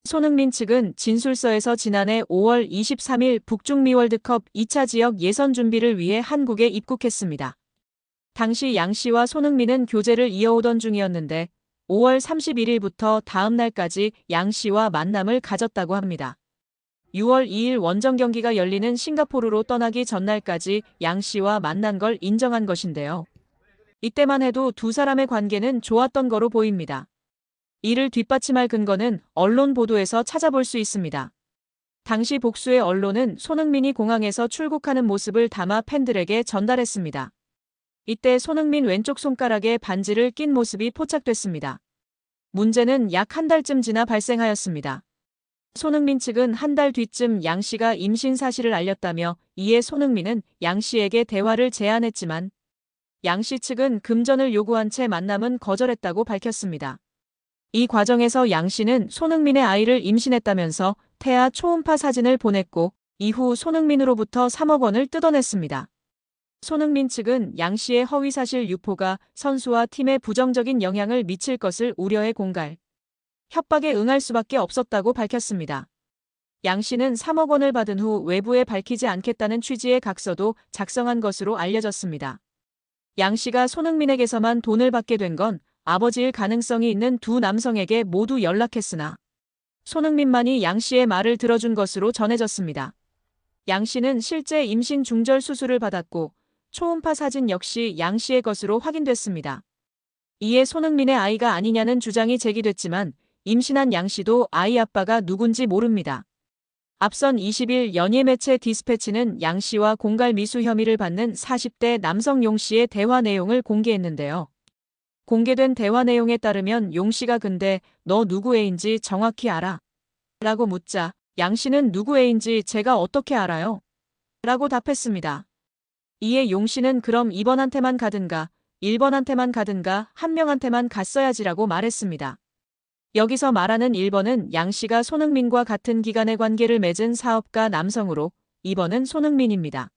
손흥민 측은 진술서에서 지난해 5월 23일 북중미 월드컵 2차 지역 예선 준비를 위해 한국에 입국했습니다. 당시 양 씨와 손흥민은 교제를 이어오던 중이었는데 5월 31일부터 다음 날까지 양 씨와 만남을 가졌다고 합니다. 6월 2일 원정 경기가 열리는 싱가포르로 떠나기 전날까지 양 씨와 만난 걸 인정한 것인데요. 이때만 해도 두 사람의 관계는 좋았던 거로 보입니다. 이를 뒷받침할 근거는 언론 보도에서 찾아볼 수 있습니다. 당시 복수의 언론은 손흥민이 공항에서 출국하는 모습을 담아 팬들에게 전달했습니다. 이때 손흥민 왼쪽 손가락에 반지를 낀 모습이 포착됐습니다. 문제는 약 한 달쯤 지나 발생하였습니다. 손흥민 측은 한 달 뒤쯤 양 씨가 임신 사실을 알렸다며 이에 손흥민은 양 씨에게 대화를 제안했지만 양 씨 측은 금전을 요구한 채 만남은 거절했다고 밝혔습니다. 이 과정에서 양 씨는 손흥민의 아이를 임신했다면서 태아 초음파 사진을 보냈고 이후 손흥민으로부터 3억 원을 뜯어냈습니다. 손흥민 측은 양 씨의 허위사실 유포가 선수와 팀에 부정적인 영향을 미칠 것을 우려해 공갈, 협박에 응할 수밖에 없었다고 밝혔습니다. 양 씨는 3억 원을 받은 후 외부에 밝히지 않겠다는 취지의 각서도 작성한 것으로 알려졌습니다. 양 씨가 손흥민에게서만 돈을 받게 된 건 아버지일 가능성이 있는 두 남성에게 모두 연락했으나 손흥민만이 양 씨의 말을 들어준 것으로 전해졌습니다. 양 씨는 실제 임신 중절 수술을 받았고 초음파 사진 역시 양 씨의 것으로 확인됐습니다. 이에 손흥민의 아이가 아니냐는 주장이 제기됐지만 임신한 양 씨도 아이 아빠가 누군지 모릅니다. 앞선 20일 연예 매체 디스패치는 양 씨와 공갈 미수 혐의를 받는 40대 남성 용 씨의 대화 내용을 공개했는데요. 공개된 대화 내용에 따르면 용 씨가 근데 너 누구 애인지 정확히 알아? 라고 묻자 양 씨는 누구 애인지 제가 어떻게 알아요? 라고 답했습니다. 이에 용 씨는 그럼 2번한테만 가든가 1번한테만 가든가 한 명한테만 갔어야지라고 말했습니다. 여기서 말하는 1번은 양 씨가 손흥민과 같은 기간의 관계를 맺은 사업가 남성으로 2번은 손흥민입니다.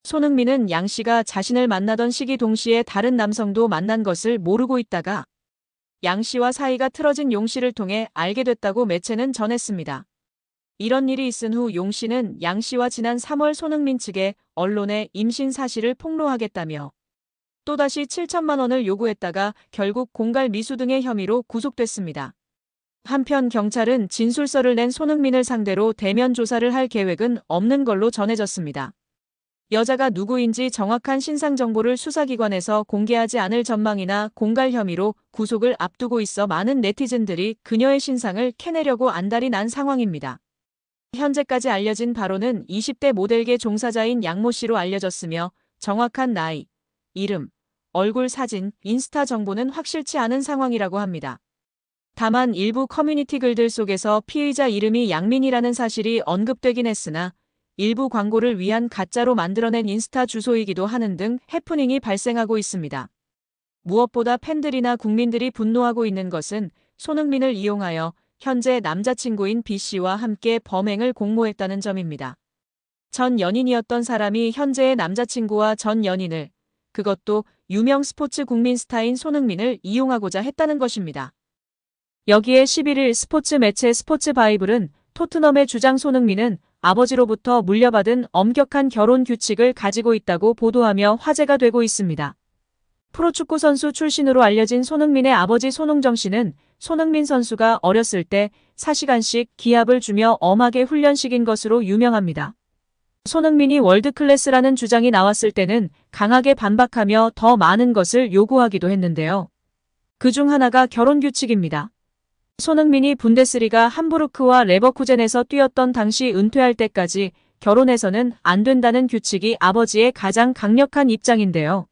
손흥민은 양 씨가 자신을 만나던 시기 동시에 다른 남성도 만난 것을 모르고 있다가 양 씨와 사이가 틀어진 용 씨를 통해 알게 됐다고 매체는 전했습니다. 이런 일이 있은 후 용 씨는 양 씨와 지난 3월 손흥민 측에 언론에 임신 사실을 폭로하겠다며 또다시 7천만 원을 요구했다가 결국 공갈 미수 등의 혐의로 구속됐습니다. 한편 경찰은 진술서를 낸 손흥민을 상대로 대면 조사를 할 계획은 없는 걸로 전해졌습니다. 여자가 누구인지 정확한 신상 정보를 수사기관에서 공개하지 않을 전망이나 공갈 혐의로 구속을 앞두고 있어 많은 네티즌들이 그녀의 신상을 캐내려고 안달이 난 상황입니다. 현재까지 알려진 바로는 20대 모델계 종사자인 양모 씨로 알려졌으며 정확한 나이, 이름, 얼굴 사진, 인스타 정보는 확실치 않은 상황이라고 합니다. 다만 일부 커뮤니티 글들 속에서 피의자 이름이 양민이라는 사실이 언급되긴 했으나 일부 광고를 위한 가짜로 만들어낸 인스타 주소이기도 하는 등 해프닝이 발생하고 있습니다. 무엇보다 팬들이나 국민들이 분노하고 있는 것은 손흥민을 이용하여 현재 남자친구인 B씨와 함께 범행을 공모했다는 점입니다. 전 연인이었던 사람이 현재의 남자친구와 전 연인을, 그것도 유명 스포츠 국민 스타인 손흥민을 이용하고자 했다는 것입니다. 여기에 11일 스포츠 매체 스포츠바이블은 토트넘의 주장 손흥민은 아버지로부터 물려받은 엄격한 결혼 규칙을 가지고 있다고 보도하며 화제가 되고 있습니다. 프로축구 선수 출신으로 알려진 손흥민의 아버지 손흥정 씨는 손흥민 선수가 어렸을 때 4시간씩 기합을 주며 엄하게 훈련시킨 것으로 유명합니다. 손흥민이 월드클래스라는 주장이 나왔을 때는 강하게 반박하며 더 많은 것을 요구하기도 했는데요. 그중 하나가 결혼 규칙입니다. 손흥민이 분데스리가 함부르크와 레버쿠젠에서 뛰었던 당시 은퇴할 때까지 결혼해서는 안 된다는 규칙이 아버지의 가장 강력한 입장인데요.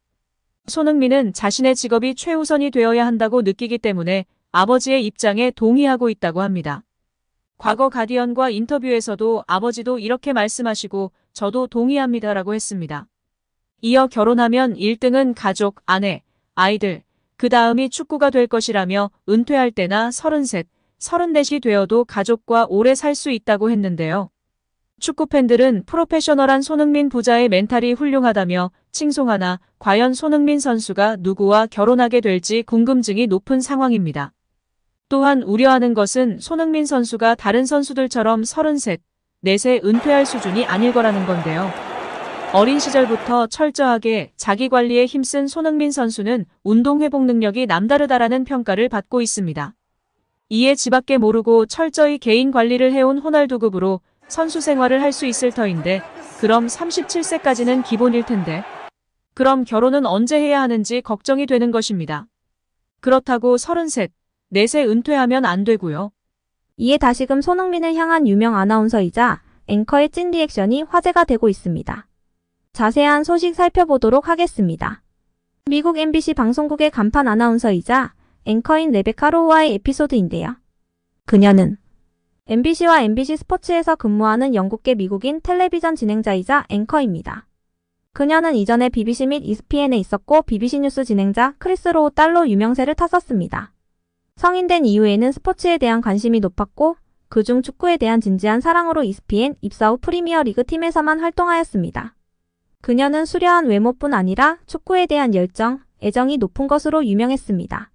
손흥민은 자신의 직업이 최우선이 되어야 한다고 느끼기 때문에 아버지의 입장에 동의하고 있다고 합니다. 과거 가디언과 인터뷰에서도 아버지도 이렇게 말씀하시고 저도 동의합니다라고 했습니다. 이어 결혼하면 1등은 가족, 아내, 아이들, 그 다음이 축구가 될 것이라며 은퇴할 때나 33, 34이 되어도 가족과 오래 살 수 있다고 했는데요. 축구팬들은 프로페셔널한 손흥민 부자의 멘탈이 훌륭하다며 칭송하나 과연 손흥민 선수가 누구와 결혼하게 될지 궁금증이 높은 상황입니다. 또한 우려하는 것은 손흥민 선수가 다른 선수들처럼 33, 4세 은퇴할 수준이 아닐 거라는 건데요. 어린 시절부터 철저하게 자기 관리에 힘쓴 손흥민 선수는 운동 회복 능력이 남다르다라는 평가를 받고 있습니다. 이에 지밖에 모르고 철저히 개인 관리를 해온 호날두급으로 선수 생활을 할 수 있을 터인데 그럼 37세까지는 기본일 텐데 그럼 결혼은 언제 해야 하는지 걱정이 되는 것입니다. 그렇다고 33, 4세 은퇴하면 안 되고요. 이에 다시금 손흥민을 향한 유명 아나운서이자 앵커의 찐 리액션이 화제가 되고 있습니다. 자세한 소식 살펴보도록 하겠습니다. 미국 MBC 방송국의 간판 아나운서이자 앵커인 레베카 로우와의 에피소드인데요. 그녀는 MBC와 MBC 스포츠에서 근무하는 영국계 미국인 텔레비전 진행자이자 앵커입니다. 그녀는 이전에 BBC 및 ESPN에 있었고 BBC 뉴스 진행자 크리스 로우 딸로 유명세를 탔었습니다. 성인된 이후에는 스포츠에 대한 관심이 높았고 그중 축구에 대한 진지한 사랑으로 ESPN 입사 후 프리미어리그 팀에서만 활동하였습니다. 그녀는 수려한 외모뿐 아니라 축구에 대한 열정, 애정이 높은 것으로 유명했습니다.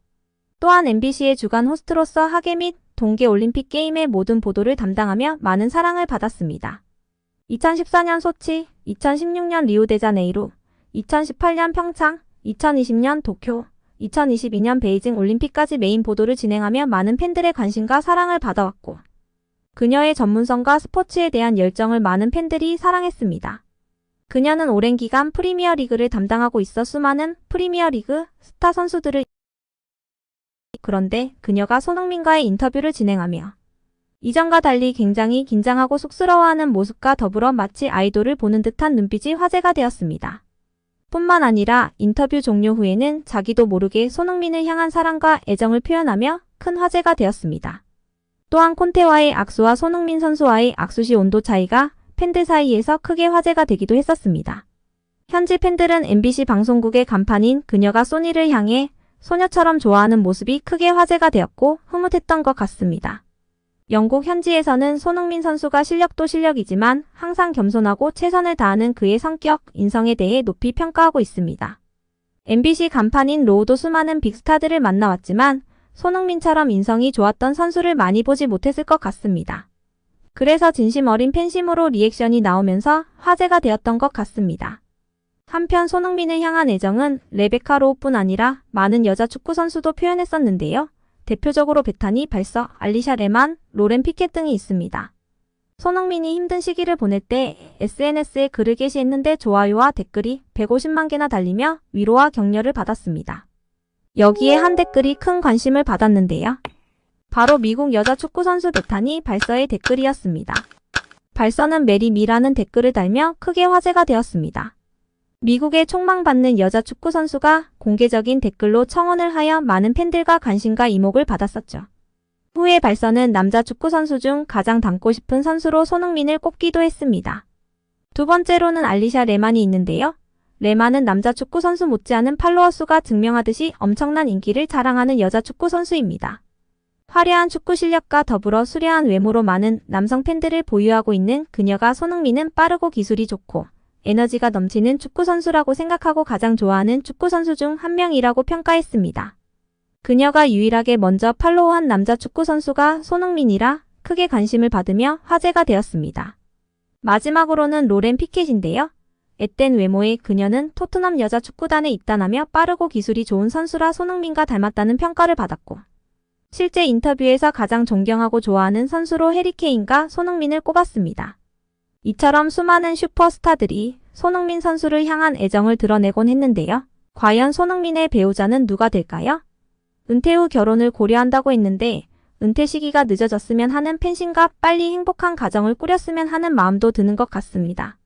또한 MBC의 주간 호스트로서 하계 및 동계 올림픽 게임의 모든 보도를 담당하며 많은 사랑을 받았습니다. 2014년 소치, 2016년 리우데자네이루, 2018년 평창, 2020년 도쿄, 2022년 베이징 올림픽까지 메인 보도를 진행하며 많은 팬들의 관심과 사랑을 받아왔고 그녀의 전문성과 스포츠에 대한 열정을 많은 팬들이 사랑했습니다. 그녀는 오랜 기간 프리미어리그를 담당하고 있어 수많은 프리미어리그 스타 선수들을 그런데 그녀가 손흥민과의 인터뷰를 진행하며 이전과 달리 굉장히 긴장하고 쑥스러워하는 모습과 더불어 마치 아이돌을 보는 듯한 눈빛이 화제가 되었습니다. 뿐만 아니라 인터뷰 종료 후에는 자기도 모르게 손흥민을 향한 사랑과 애정을 표현하며 큰 화제가 되었습니다. 또한 콘테와의 악수와 손흥민 선수와의 악수 시 온도 차이가 팬들 사이에서 크게 화제가 되기도 했었습니다. 현지 팬들은 MBC 방송국의 간판인 그녀가 소니를 향해 소녀처럼 좋아하는 모습이 크게 화제가 되었고 흐뭇했던 것 같습니다. 영국 현지에서는 손흥민 선수가 실력도 실력이지만 항상 겸손하고 최선을 다하는 그의 성격, 인성에 대해 높이 평가하고 있습니다. MBC 간판인 로우도 수많은 빅스타들을 만나왔지만 손흥민처럼 인성이 좋았던 선수를 많이 보지 못했을 것 같습니다. 그래서 진심 어린 팬심으로 리액션이 나오면서 화제가 되었던 것 같습니다. 한편 손흥민을 향한 애정은 레베카 로우뿐 아니라 많은 여자 축구 선수도 표현했었는데요. 대표적으로 베타니 발서, 알리샤 레만, 로렌 피켓 등이 있습니다. 손흥민이 힘든 시기를 보낼 때 SNS에 글을 게시했는데 좋아요와 댓글이 150만 개나 달리며 위로와 격려를 받았습니다. 여기에 한 댓글이 큰 관심을 받았는데요. 바로 미국 여자 축구 선수 베타니 발서의 댓글이었습니다. 발서는 메리 미라는 댓글을 달며 크게 화제가 되었습니다. 미국의 촉망받는 여자 축구 선수가 공개적인 댓글로 청혼을 하여 많은 팬들과 관심과 이목을 받았었죠. 후에 발서는 남자 축구 선수 중 가장 닮고 싶은 선수로 손흥민을 꼽기도 했습니다. 두 번째로는 알리샤 레만이 있는데요. 레만은 남자 축구 선수 못지않은 팔로워 수가 증명하듯이 엄청난 인기를 자랑하는 여자 축구 선수입니다. 화려한 축구 실력과 더불어 수려한 외모로 많은 남성 팬들을 보유하고 있는 그녀가 손흥민은 빠르고 기술이 좋고 에너지가 넘치는 축구 선수라고 생각하고 가장 좋아하는 축구 선수 중 한 명이라고 평가했습니다. 그녀가 유일하게 먼저 팔로우한 남자 축구 선수가 손흥민이라 크게 관심을 받으며 화제가 되었습니다. 마지막으로는 로렌 피켓인데요. 앳된 외모의 그녀는 토트넘 여자 축구단에 입단하며 빠르고 기술이 좋은 선수라 손흥민과 닮았다는 평가를 받았고 실제 인터뷰에서 가장 존경하고 좋아하는 선수로 해리 케인과 손흥민을 꼽았습니다. 이처럼 수많은 슈퍼스타들이 손흥민 선수를 향한 애정을 드러내곤 했는데요. 과연 손흥민의 배우자는 누가 될까요? 은퇴 후 결혼을 고려한다고 했는데 은퇴 시기가 늦어졌으면 하는 팬심과 빨리 행복한 가정을 꾸렸으면 하는 마음도 드는 것 같습니다.